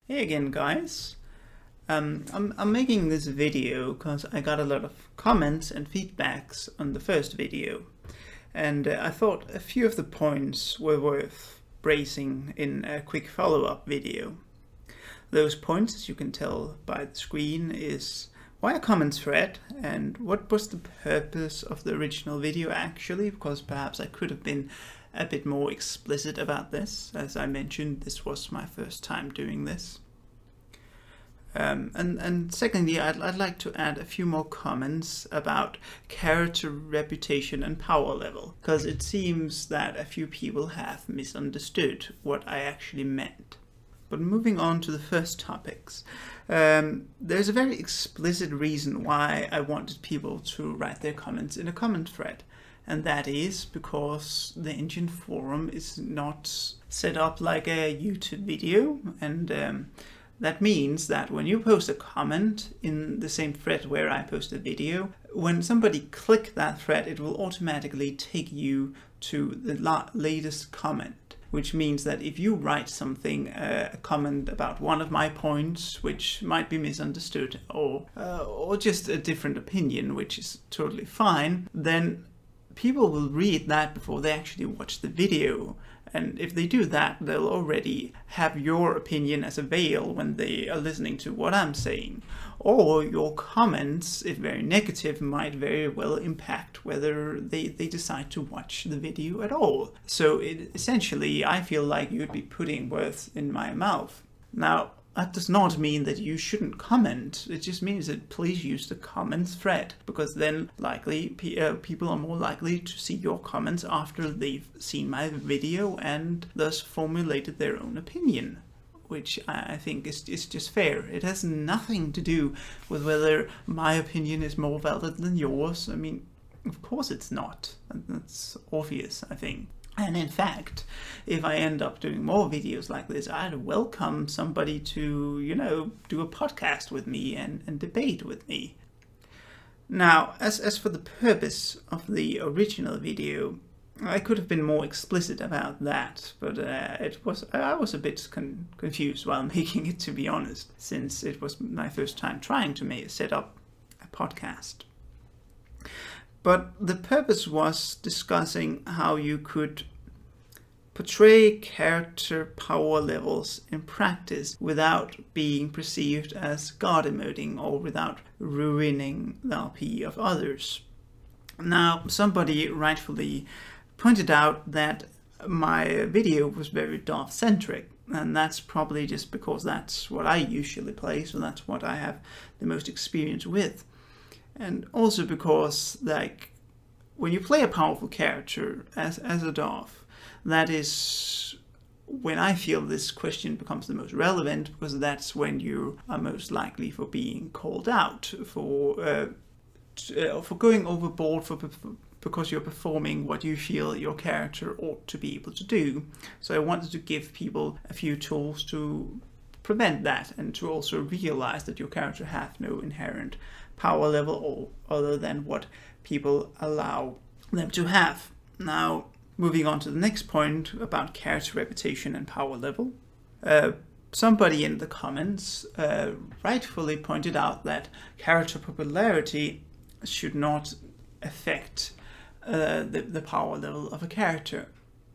Hey again, guys. I'm making this video because I got a lot of comments and feedbacks on the first video, and I thought a few of the points were worth bracing in a quick follow-up video. Those points, as you can tell by the screen, is why a comment thread and what was the purpose of the original video actually, because perhaps I could have been a bit more explicit about this. As I mentioned, this was my first time doing this. And secondly, I'd like to add a few more comments about character, reputation, and power level, because it seems that a few people have misunderstood what I actually meant. But moving on to the first topics, there's a very explicit reason why I wanted people to write their comments in a comment thread. And that is because the Engine forum is not set up like a YouTube video, and that means that when you post a comment in the same thread where I post a video, when somebody clicks that thread, it will automatically take you to the latest comment. Which means that if you write something, a comment about one of my points, which might be misunderstood, or just a different opinion, which is totally fine, then people will read that before they actually watch the video. And if they do that, they'll already have your opinion as a veil when they are listening to what I'm saying. Or your comments, if very negative, might very well impact whether they decide to watch the video at all. So essentially, I feel like you'd be putting words in my mouth. Now, that does not mean that you shouldn't comment. It just means that please use the comments thread, because then likely people are more likely to see your comments after they've seen my video and thus formulated their own opinion, which I think is just fair. It has nothing to do with whether my opinion is more valid than yours. I mean, of course it's not. That's obvious, I think. And in fact, if I end up doing more videos like this, I'd welcome somebody to, do a podcast with me and debate with me. Now, as for the purpose of the original video, I could have been more explicit about that, but I was a bit confused while making it, to be honest, since it was my first time trying to set up a podcast. But the purpose was discussing how you could portray character power levels in practice without being perceived as god emoting or without ruining the RP of others. Now, somebody rightfully pointed out that my video was very Darth-centric, and that's probably just because that's what I usually play, so that's what I have the most experience with. And also because, when you play a powerful character as a Darth, that is when I feel this question becomes the most relevant, because that's when you are most likely for being called out, for going overboard, because you're performing what you feel your character ought to be able to do. So I wanted to give people a few tools to prevent that, and to also realize that your character has no inherent power level or other than what people allow them to have. Now, moving on to the next point about character reputation and power level. Somebody in the comments rightfully pointed out that character popularity should not affect the power level of a character.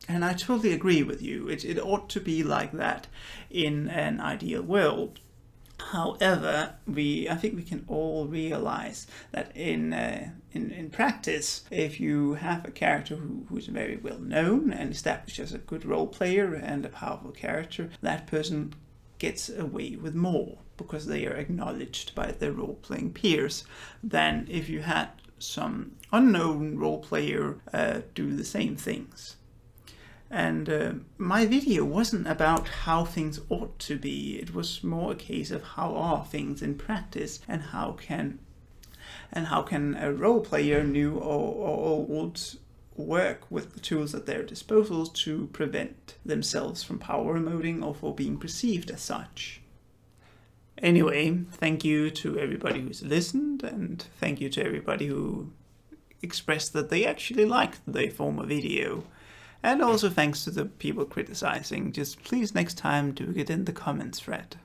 And I totally agree with you. It ought to be like that in an ideal world. However, I think we can all realize that in practice, if you have a character who is very well known and established as a good role player and a powerful character, that person gets away with more because they are acknowledged by their role-playing peers than if you had some unknown role player do the same things. And my video wasn't about how things ought to be. It was more a case of how are things in practice, and how can a role player, new or old, work with the tools at their disposal to prevent themselves from power emoting or for being perceived as such. Anyway, thank you to everybody who's listened, and thank you to everybody who expressed that they actually liked the former video. And also thanks to the people criticizing. Just please next time do it in the comments thread.